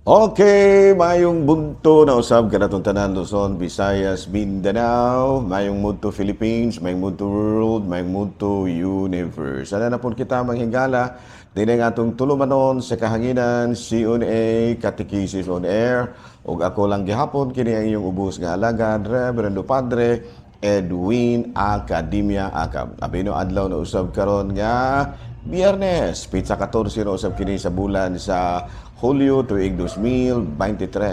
Okay, mayong bunto na usab kanatong tanan Luzon, Visayas, Mindanao, mayong mudto Philippines, mayong mudto world, mayong mudto universe. Ana na pud kita manghigala dinay nga atong tulumanon sa kahanginan CONA Catechesis on Air ug ako lang gihapon kini ang iyong ubos nga alagad Reverendo Padre Edwin Academia Acab. Abino adlaw na usab karon nga Biyernes, pizza 14 na usab kini sa bulan sa Hulyo tuig 2023.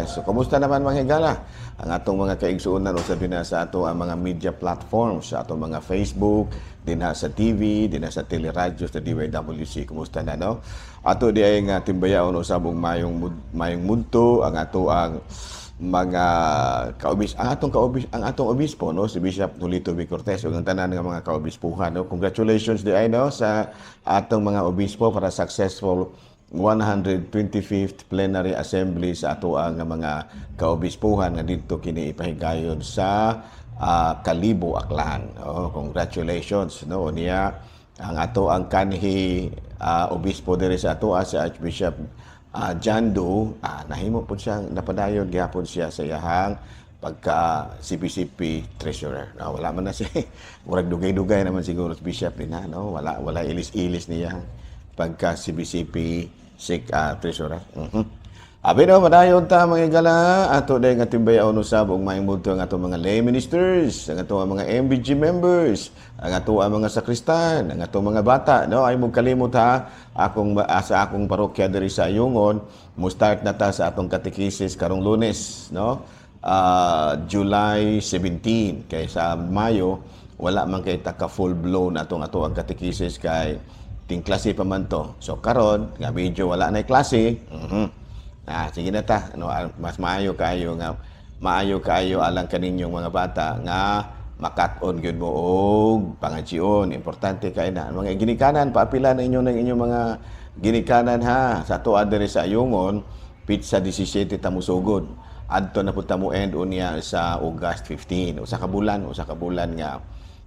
So, kumusta naman mga higala? Ang atong mga kaigsuonan usab na sa ato ang mga media platforms, sa atong mga Facebook, dinha sa TV, dinha sa teleradyo sa DYWC. Kumusta na no? Ato di ay nga timbayaon usab og mayong mudto ang ato ang mga ang atong obispo no si Bishop Nolito B. Cortez ug ang tanan nga mga kaobispuhan no. Congratulations di ay no sa atong mga obispo para successful 125th plenary assembly sa ato ang mga kaobispuhan nga didto kini ipahigayon sa Kalibo, Aklan. Oh, congratulations no niya ang ato ang kanhi obispo diri sa ato si Archbishop John Doe, nahimo po siya, napadayon gihapon siya sa iyahang pagka CPCP treasurer. Wala man na siya, murag dugay-dugay naman siguro si Bishop din na, no? Wala ilis-ilis niya pagka CPCP treasurer. Abi no, madayon ta mga igala, ato day nga timbayaon usab og maayong mudto ang atong mga lay ministers, ang atong mga MBG members, ang atong mga sakristan, ang atong mga bata, no? Ay mo kalimot ha, sa akong parokya diri sa Ayungon, mo start na ta sa atong catechesis karong Lunes, no? July 17 kay sa Mayo wala man kay taka full blown atong ang catechesis kay ting klase pa man to. So karon nga medyo wala na klase. Sige na ta, ano, mas maayo kayo alang kaninyong mga bata nga makat-on gyud mo og pangajion. Importante kay na mga ginikanan paapila na inyo ng inyong mga ginikanan ha sa tuwa diri sa Ayungon, pizza 17 ta musugod. Adto na pud ta mo end unya sa August 15. Usa ka bulan nga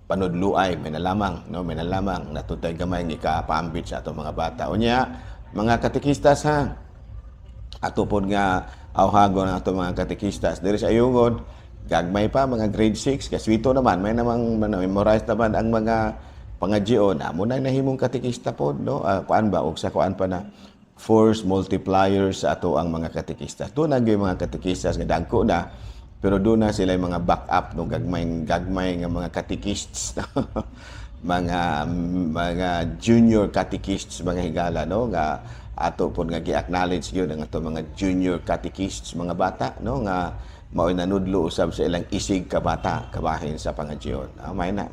panudluay may nalamang natutay gamay nga ikapaambit sa ato mga bata. Unya mga katekistas ha, ato pod nga awhagon ang ato mga katekistas diri sa Ayungon, gagmay pa mga grade 6 kaswito naman may namang memorize naman ang mga pangadjion. Amo na nahimong katekista pod no, kuan ba og sa kuan pa na force multipliers sa ato ang mga katekistas. Doon na mga katekistas nga dagko na, pero doon na sila yung mga backup no gagmay nga mga katekists mga junior catechists mga higala no nga ato pod nga gi-acknowledge gyud ang ato mga junior catechists mga bata no nga mao'y nanudlo usab sa ilang isig ka bata kabahin sa pangadyon. May na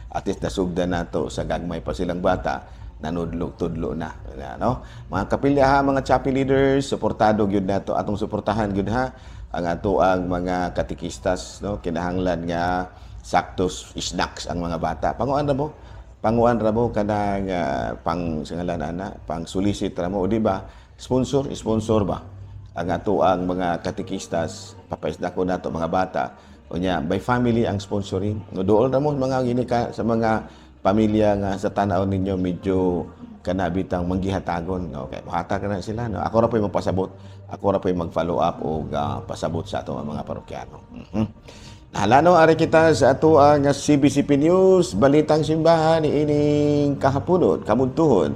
at least nasugdan nato sa gagmay pa silang bata nanudlo-tudlo na no. Mga kapilya ha, mga chapel leaders, suportado gyud nato, atong suportahan gyud ha ang ato ang mga katekistas no, kinahanglan nga saktos snacks ang mga bata. Panguan ra mo kanang pang singalan ana, pang solicit ra mo, di ba? Sponsor ba ang ato ang mga katekistas, papaisda ko nato mga bata. Unya by family ang sponsoring. No, dool ra mo mga ginika sa mga pamilya nga sa tanaw ninyo medyo kanabitang manggihatagon. Okay, mahatag na sila no. Ako ra po'y magpasabot. Ako ra po'y mag-follow up o pasabot sa ato mga parokyano. Halano ari kita sa ato ang CBCP News, balitang simbahan ining kahaponon, kamuntuhon.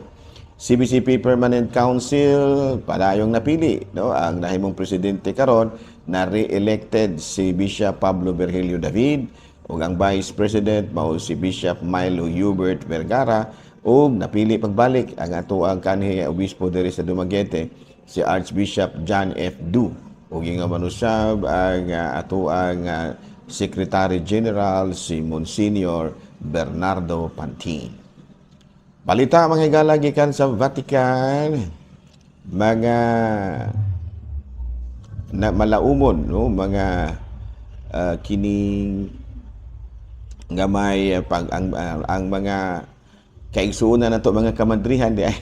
CBCP Permanent Council padayong napili no ang nahimong presidente karon na re-elected si Bishop Pablo Virgilio David ug ang Vice President mao si Bishop Milo Hubert Vergara ug napili pagbalik ang ato ang kanhi obispo diri sa Dumaguete si Archbishop John F. Du ug ingon manusab ang ato ang Secretary General si Monsignor Bernardo Pantin. Balita mga higala gikan sa Vatican, mga malaumon no mga kining nga may ang mga kaigsuonan nato mga kamadrihan di ay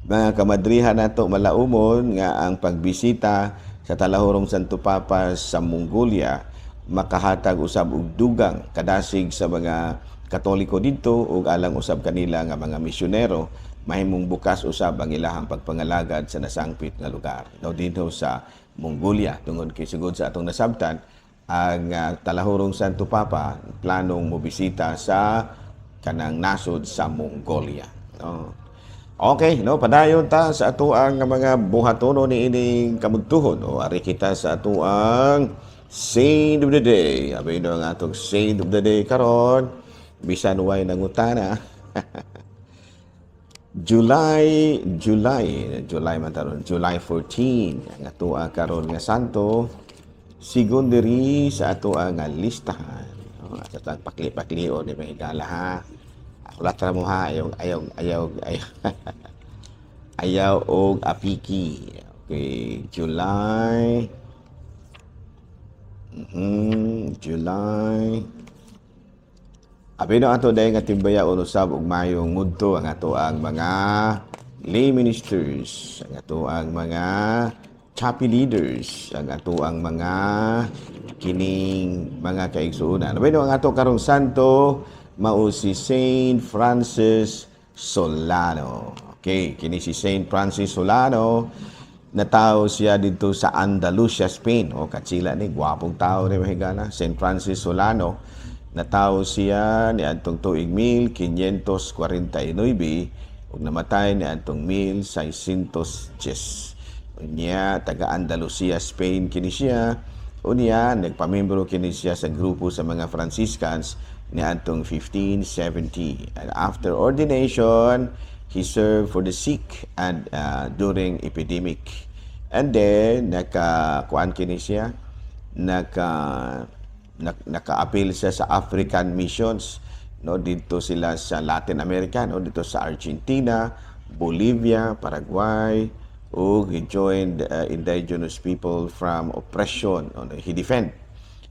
mga kamadrihan nato malaumon nga ang pagbisita sa Talahorong Santo Papa sa Mongolia makahatag usab og dugang kadasig sa mga Katoliko didto ug alang usab kanila nga mga misyonero mahimong bukas usab ang ilahang pagpangalagad sa nasangpit nga lugar. No, dito sa Mongolia tungod kay sugod sa atong nasabtan ang Talahurong Santo Papa planong mobisita sa kanang nasod sa Mongolia. No. Okay, no, padayon ta sa atoang mga buhatono ni ining kamugtuhon. O ari kita sa atoang Saint of the Day. Abay no ang atong Saint of the Day karon, bisan way nangutana. July man taron, July 14 ang atoa karon nga santo sigon diri sa atoa nga listahan. No, sa tang pakli-paklion ni mahigala ha. Latra mo ha, ayaw og apiki. Okay, July. July. Abi no ato dayon nga timbaya usab og mayong mudto ang ato ang mga lay ministers, ang ato ang mga chapi leaders, ang ato ang mga kining mga kaigsuonan. Abi no ang ato karong santo mao si Saint Francis Solano. Okay, kini si Saint Francis Solano, natawo siya dito sa Andalusia, Spain. O katsila ni, gwapong tao ni mahigala. Saint Francis Solano, natawo siya ni antong tuig 1549 ug namatay ni antong 1610. Unya taga Andalusia, Spain kini siya. Unya nagpamembro kini siya sa grupo sa mga Franciscans ni antong 1570. And after ordination, he served for the sick and during epidemic. And then nakakuan kini siya, naka-appeal siya sa African missions, no, dito sila sa Latin America, no, dito sa Argentina, Bolivia, Paraguay, ug he joined indigenous people from oppression. No, he defend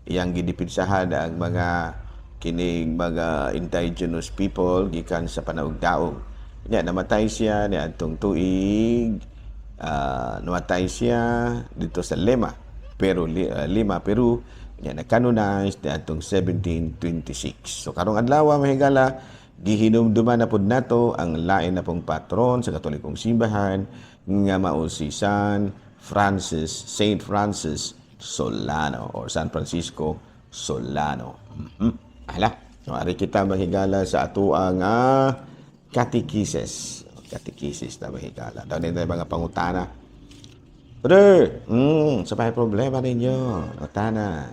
iyang gidipinsahan ang mga kining mga indigenous people gikan sa panahog-daog. Nya namatay siya ni atong tuig namatay siya dito sa Lima, Peru. Nya na-canonize ni atong 1726. So karong adlaw mahigala gihinumduman na pud nato ang lain na pong patron sa Katolikong simbahan nga mao si Saint Francis Solano or San Francisco Solano. Ala, so ari kita mahigala sa atoa nga catechesis. Catechesis na mahigala. Daw nito mga pangutana. Brother, sa may problema ninyo, utana.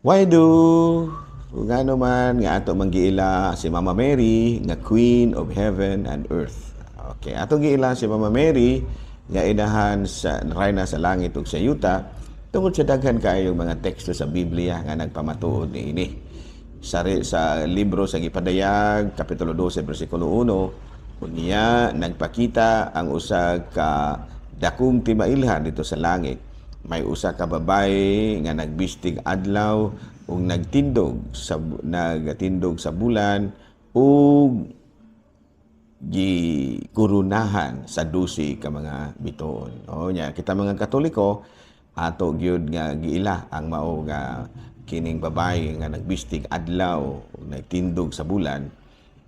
Why do ngano man nga ato manggiila si Mama Mary nga Queen of Heaven and Earth. Okay, ato giila si Mama Mary nga inahan sa reyna sa langit ug sa yuta tungod sa daghan kaayong mga teksto sa Biblia nga nagpamatuod niini. Sa libro sa Gipadayag, Kapitulo 12, versikulo 1, unya nagpakita ang usa ka dakong timailhan dito sa langit. May usa ka babae nga nagbistig adlaw ug nagtindog sa bulan ug gikurunahan sa 12 ka mga bituon. O nya kita mga Katoliko ato gyud nga giila ang mao nga kining babae nga nagbistig adlaw ug nagtindog sa bulan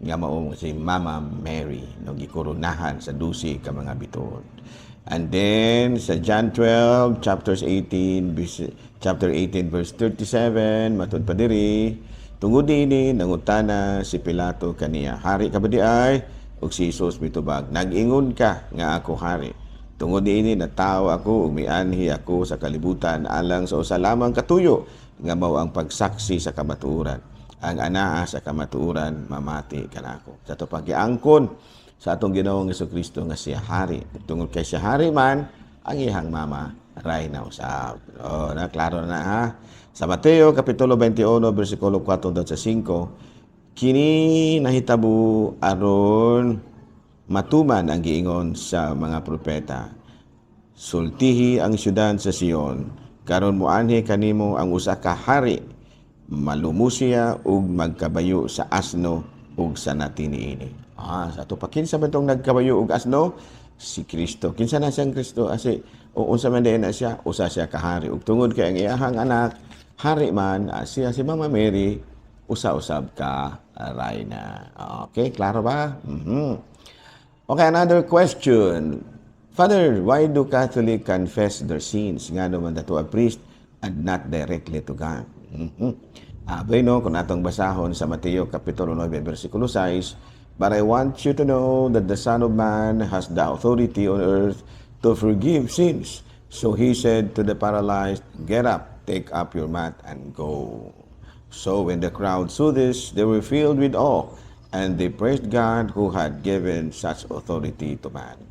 nga mao si Mama Mary, no, gikurunahan sa 12 ka mga bituon. And then sa John 12 chapter 18 verse 37 matud pa diri tungod dinhi nangutana si Pilato kaniya, hari ka ba di ay? Ug si Jesus mitubag, nag-ingon ka nga ako hari. Tungod niini natawo ako ug mianhi ako sa kalibutan alang sa usa lamang katuyo nga mao ang pagsaksi sa kamatuoran. Ang anaa sa kamatuoran mamati kanako. Sa to paggiangkon sa atong Ginoong Jesucristo nga siya hari. Tungod kay siya hari man ang iyang mama reyna usab. Oh, na klaro na ha. Sa Mateo kapitulo 21 bersikulo 4 hanggang 5, kini nahitabo aron matuman ang giingon sa mga propeta. Sultihi ang syudad sa Sion, karon moanhi kanimo ang usa ka hari, malumusiya ug magkabayo sa asno ug sa natiniini. Sa ato pa kinsa man tong nagkabayo ug asno? Si Kristo. Kinsa na siyang Kristo? Asi unsa man na siya? Usa siya ka hari ug tungod kay ang iyahang anak hari man siya si Mama Mary usa-usab ka Rayna. Okay, klaro ba? Okay, another question. Father, why do Catholic confess their sins? Nga naman to a priest and not directly to God. No, kung natong basahon sa Mateo Kapitulo 9, versikulo 6, but I want you to know that the Son of Man has the authority on earth to forgive sins. So he said to the paralyzed, get up, take up your mat, and go. So when the crowd saw this, they were filled with awe, and they praised God who had given such authority to man.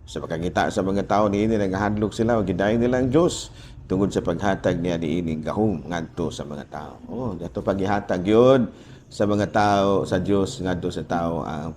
Sa pagkakita sa mga tao niini nagahadlok sila o gidayon nilang Diyos tungod sa paghatag niya niining gahom ngadto sa mga tao. Dato paghihatag yun sa mga tao sa Diyos ngadto sa tao ang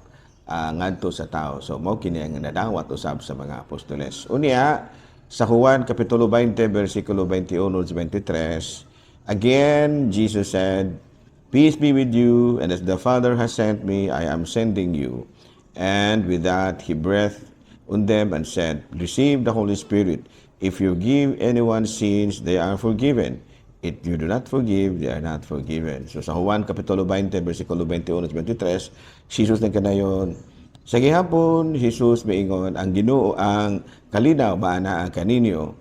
ngadto sa tao. So mao kini ang nadawat usab sa mga apostoles. Unya sa Juan kapitulo 20 bersikulo 21 to 23, again Jesus said, "Peace be with you, and as the Father has sent me, I am sending you." And with that he breathed on them and said, receive the Holy Spirit. If you give anyone sins, they are forgiven. If you do not forgive, they are not forgiven. So sa Juan Kapitulo 20, versikulo 21 at 23, Jesus na kanayon. Sa gihapon, Jesus miingon, ang Ginoo ang kalinaw maana ang kaninyo.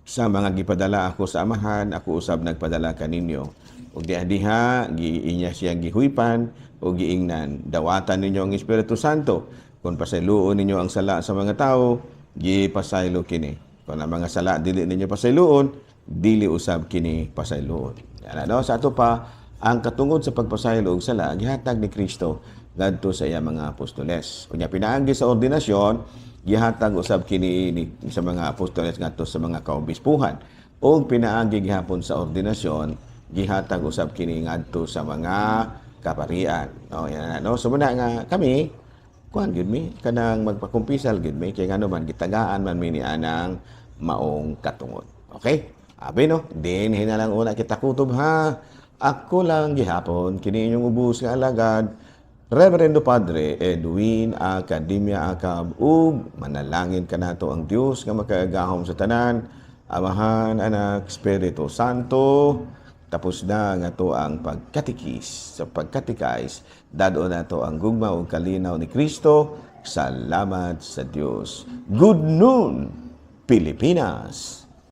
Sa mga gipadala ako sa amahan, ako usab nagpadala kaninyo. Ug diha giinya siyang gihuipan o giingnan. Dawatan ninyo ang Espiritu Santo. Kung pasayloon ninyo ang sala sa mga tao, gipasaylo kini. Kung ang mga sala dili ninyo pasayloon, dili usab kini pasayloon. Yan sa ato pa ang katungod sa pagpasaylo og sala gihatag ni Kristo ngadto sa iya mga apostoles. Unya pinaagi sa ordinasyon, gihatag usab kini sa mga apostoles ngadto sa mga kaobispuhan. Og pinaagi gihapon sa ordinasyon, gihatag usab kini ngadto sa mga kaparian. Yan so muna nga kami kuan gid mi kanang magpakumpisal gid mi kay ngano man gitagaan man mi ni anang maong katungod. Okay? Abi no, din hinalang una kita kutob ha. Ako lang gihapon kini inyong ubos nga alagad Reverendo Padre Edwin Academia Acab ug manalangin kanato ang Dios nga makaagahom sa tanan, Amahan, Anak, Espiritu Santo. Tapos na nga to ang pagkatikis. Sa pagkatikais, dado na to ang gugma o kalinaw ni Kristo. Salamat sa Diyos. Good noon, Pilipinas!